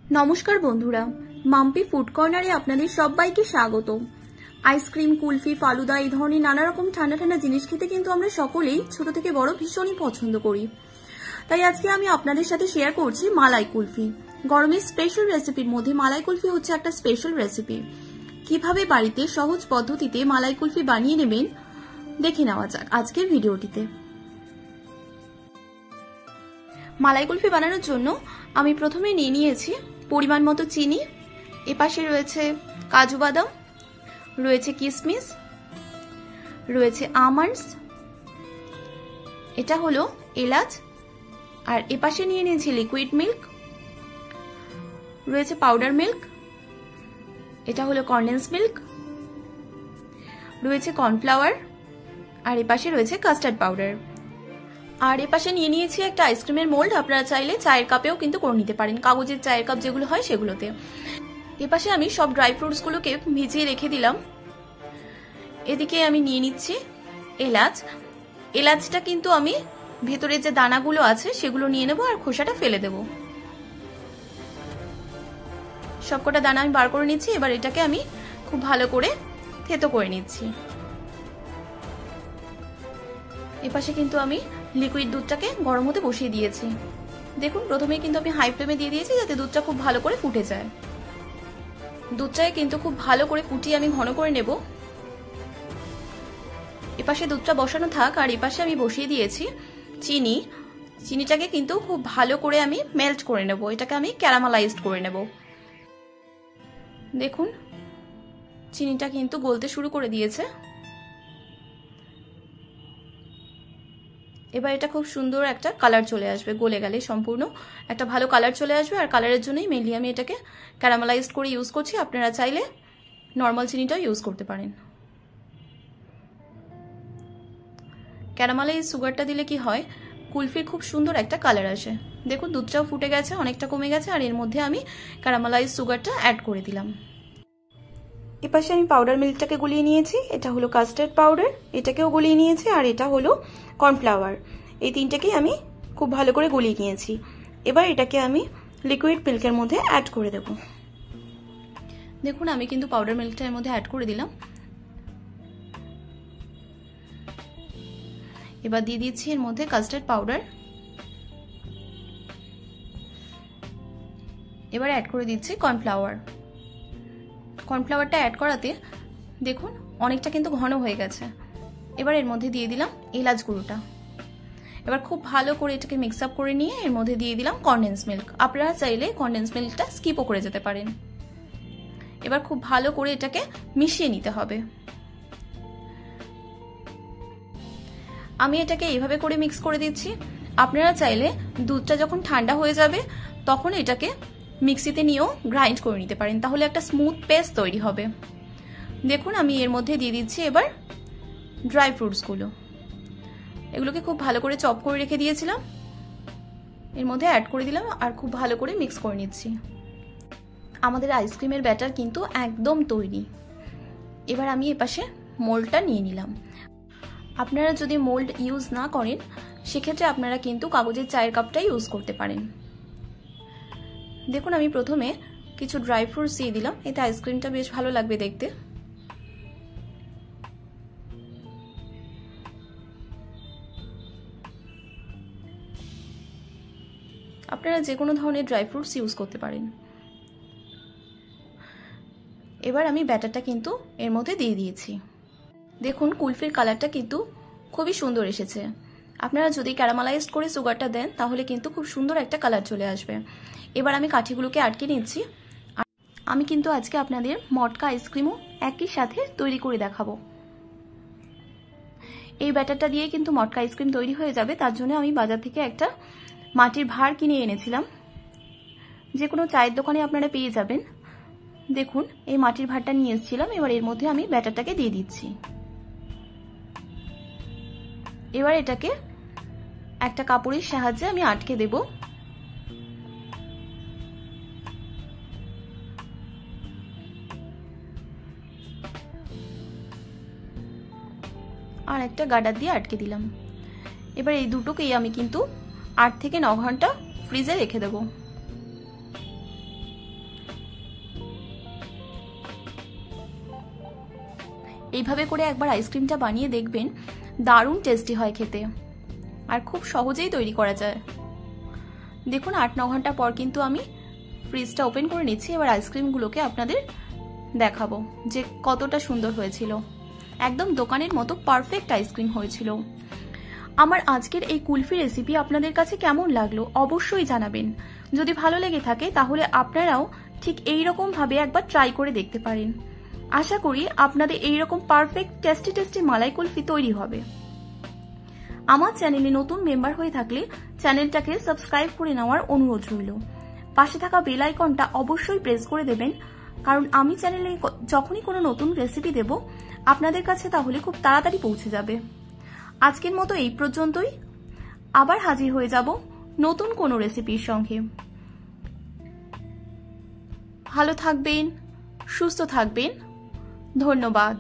নমস্কার বন্ধুরা, মাম্পি ফুড কর্নারে আপনাদের সবাইকে স্বাগত। আইসক্রিম, কুলফি, ফালুদা এই ধরনের নানা রকম ঠান্ডা ঠান্ডা জিনিস খেতে কিন্তু আমরা সকলেই ছোট থেকে বড় ভীষণই পছন্দ করি। তাই আজকে আমি আপনাদের সাথে শেয়ার করছি মালাই কুলফি। গরমের স্পেশাল রেসিপির মধ্যে মালাই কুলফি হচ্ছে একটা স্পেশাল রেসিপি। কিভাবে বাড়িতে সহজ পদ্ধতিতে মালাই কুলফি বানিয়ে নেবেন দেখে নেওয়া যাক আজকের ভিডিওটিতে। মালাই কুলফি বানানোর জন্য আমি প্রথমে নিয়ে নিয়েছি পরিমাণ মতো চিনি, এপাশে রয়েছে কাজু বাদাম, রয়েছে কিশমিশ, রয়েছে আমন্ডস, এটা হলো এলাচ, আর এপাশে নিয়ে নিয়েছি লিকুইড মিল্ক, রয়েছে পাউডার মিল্ক, এটা হলো কনডেন্স মিল্ক, রয়েছে কর্নফ্লাওয়ার, আর এপাশে রয়েছে কাস্টার্ড পাউডার। আর এপাশে নিয়ে নিয়েছি একটা আইসক্রিমের মোল্ড। আপনারা চাইলে চায়ের কাপেও কিন্তু করে নিতে পারেন, কাগজের চায়ের কাপ যেগুলো হয় সেগুলোতে। এপাশে আমি সব ড্রাই ফ্রুটস গুলোকে ভিজিয়ে রেখে দিলাম। এদিকে আমি নিয়ে নিচ্ছি এলাচ। এলাচটা কিন্তু আমি ভেতরে যে দানাগুলো আছে সেগুলো নিয়ে নেব আর খোসাটা ফেলে দেব। সবকটা দানা আমি বার করে নিচ্ছি। এবার এটাকে আমি খুব ভালো করে থেতো করে নিচ্ছি। এপাশে কিন্তু আমি লিকুইড দুধটাকে গরম হতে বসিয়ে দিয়েছি। দেখুন, প্রথমে কিন্তু আমি হাই ফ্লেমে দিয়ে দিয়েছি যাতে দুধটা খুব ভালো করে ফুটে যায়। দুধটাকে কিন্তু খুব ভালো করে ফুটিয়ে আমি ঘন করে নেব। এপাশে দুধটা বসানো থাক, আর এপাশে আমি বসিয়ে দিয়েছি চিনি। চিনিটাকে কিন্তু খুব ভালো করে আমি মেল্ট করে নেব, এটাকে আমি ক্যারামেলাইজড করে নেব। দেখুন, চিনিটা কিন্তু গলতে শুরু করে দিয়েছে। এবার এটা খুব সুন্দর একটা কালার চলে আসবে, গলে গেলে সম্পূর্ণ একটা ভালো কালার চলে আসবে। আর কালারের জন্যই মেনলি আমি এটাকে ক্যারামেলাইজড করে ইউজ করছি। আপনারা চাইলে নর্মাল চিনিটাও ইউজ করতে পারেন। ক্যারামেলাইজড সুগারটা দিলে কি হয়, কুলফির খুব সুন্দর একটা কালার আসে। দেখুন, দুধটাও ফুটে গেছে, অনেকটা কমে গেছে, আর এর মধ্যে আমি ক্যারামেলাইজড সুগারটা অ্যাড করে দিলাম। এপাশে আমি পাউডার মিল্কটাকে গলিয়ে নিয়েছি, এটা হলো কাস্টার্ড পাউডার, এটাকেও গলিয়ে নিয়েছি, আর এটা হলো কর্নফ্লাওয়ার। এই তিনটাকেই আমি খুব ভালো করে গলিয়ে নিয়েছি। এবার এটাকে আমি লিকুইড মিল্কের মধ্যে অ্যাড করে দেব। দেখুন, আমি কিন্তু পাউডার মিল্কটা এর মধ্যে অ্যাড করে দিলাম। এবার দিয়ে দিচ্ছি এর মধ্যে কাস্টার্ড পাউডার। এবার অ্যাড করে দিচ্ছি কর্নফ্লাওয়ার। কর্নফ্লাওয়ারটা অ্যাড করাতে দেখুন অনেকটা কিন্তু ঘন হয়ে গেছে। এবার এর মধ্যে দিয়ে দিলাম এলাচ গুঁড়োটা। এবার খুব ভালো করে এটাকে মিক্স আপ করে নিয়ে এর মধ্যে দিয়ে দিলাম কনডেন্স মিল্ক। আপনারা চাইলে কনডেন্স মিল্কটা স্কিপও করে যেতে পারেন। এবার খুব ভালো করে এটাকে মিশিয়ে নিতে হবে। আমি এটাকে এইভাবে করে মিক্স করে দিচ্ছি। আপনারা চাইলে দুধটা যখন ঠান্ডা হয়ে যাবে তখন এটাকে মিক্সিতে নিয়েও গ্রাইন্ড করে নিতে পারেন, তাহলে একটা স্মুথ পেস্ট তৈরি হবে। দেখুন, আমি এর মধ্যে দিয়ে দিচ্ছি এবার ড্রাই ফ্রুটসগুলো। এগুলোকে খুব ভালো করে চপ করে রেখে দিয়েছিলাম, এর মধ্যে অ্যাড করে দিলাম আর খুব ভালো করে মিক্স করে নিচ্ছি। আমাদের আইসক্রিমের ব্যাটার কিন্তু একদম তৈরি। এবার আমি এপাশে মোল্ডটা নিয়ে নিলাম। আপনারা যদি মোল্ড ইউজ না করেন সেক্ষেত্রে আপনারা কিন্তু কাগজের চায়ের কাপটাই ইউজ করতে পারেন। দেখুন, আমি প্রথমে কিছু ড্রাই ফ্রুটস দিয়ে দিলাম, এতে আইসক্রিমটা বেশ ভালো লাগবে দেখতে। আপনারা যে কোনো ধরনের ড্রাই ফ্রুটস ইউজ করতে পারেন। এবার আমি ব্যাটারটা কিন্তু এর মধ্যে দিয়ে দিয়েছি। দেখুন, কুলফির কালারটা কিন্তু খুবই সুন্দর এসেছে। আপনারা যদি ক্যারামেলাইজড করে সুগারটা দেন তাহলে কিন্তু খুব সুন্দর একটা কালার চলে আসবে। এবার আমি কাঠিগুলোকে আটকে নিচ্ছি। আমি কিন্তু আজকে আপনাদের মটকা আইসক্রিমও একই সাথে তৈরি করে দেখাবো। এই ব্যাটারটা দিয়ে কিন্তু মটকা আইসক্রিম তৈরি হয়ে যাবে। তার জন্য আমি বাজার থেকে একটা মাটির ভাঁড় কিনে এনেছিলাম, যে কোনো চায়ের দোকানে আপনারা পেয়ে যাবেন। দেখুন, এই মাটির ভাঁড়টা নিয়ে এসেছিলাম। এবার এর মধ্যে আমি ব্যাটারটাকে দিয়ে দিচ্ছি। এবার এটাকে একটা কাপড়ের সাহায্যে আমি আটকে দেব। আর একটা গার্ডার দিয়ে আটকে দিলাম। এবার এই দুটোকেই আমি কিন্তু 8 থেকে 9 ঘন্টা ফ্রিজে রেখে দেবো। এইভাবে করে একবার আইসক্রিমটা বানিয়ে দেখবেন, দারুণ টেস্টি হয় খেতে আর খুব সহজেই তৈরি করা যায়। দেখুন 8-9 ঘন্টা পর কিন্তু আমি ফ্রিজটা ওপেন করে নিচ্ছি। এবার আইসক্রিমগুলোকে আপনাদের দেখাবো যে কতটা সুন্দর হয়েছিল। একদম দোকানের মতো পারফেক্ট আইসক্রিম হয়েছিল। আমার আজকের এই কুলফি রেসিপি আপনাদের কাছে কেমন লাগলো অবশ্যই জানাবেন। যদি ভালো লেগে থাকে তাহলে আপনারাও ঠিক এইরকম ভাবে একবার ট্রাই করে দেখতে পারেন। আশা করি আপনাদের এইরকম পারফেক্ট টেস্টি টেস্টি মালাই কুলফি তৈরি হবে। আমার চ্যানেলে নতুন মেম্বার হয়ে থাকলে চ্যানেলটাকে সাবস্ক্রাইব করে নেওয়ার অনুরোধ রইল। পাশে থাকা বেল আইকনটা অবশ্যই প্রেস করে দেবেন, কারণ আমি চ্যানেলে যখনই কোনো নতুন রেসিপি দেব আপনাদের কাছে তাহলে খুব তাড়াতাড়ি পৌঁছে যাবে। আজকের মতো এই পর্যন্তই। আবার হাজির হয়ে যাব নতুন কোনো রেসিপির সঙ্গে। ভালো থাকবেন, সুস্থ থাকবেন। ধন্যবাদ।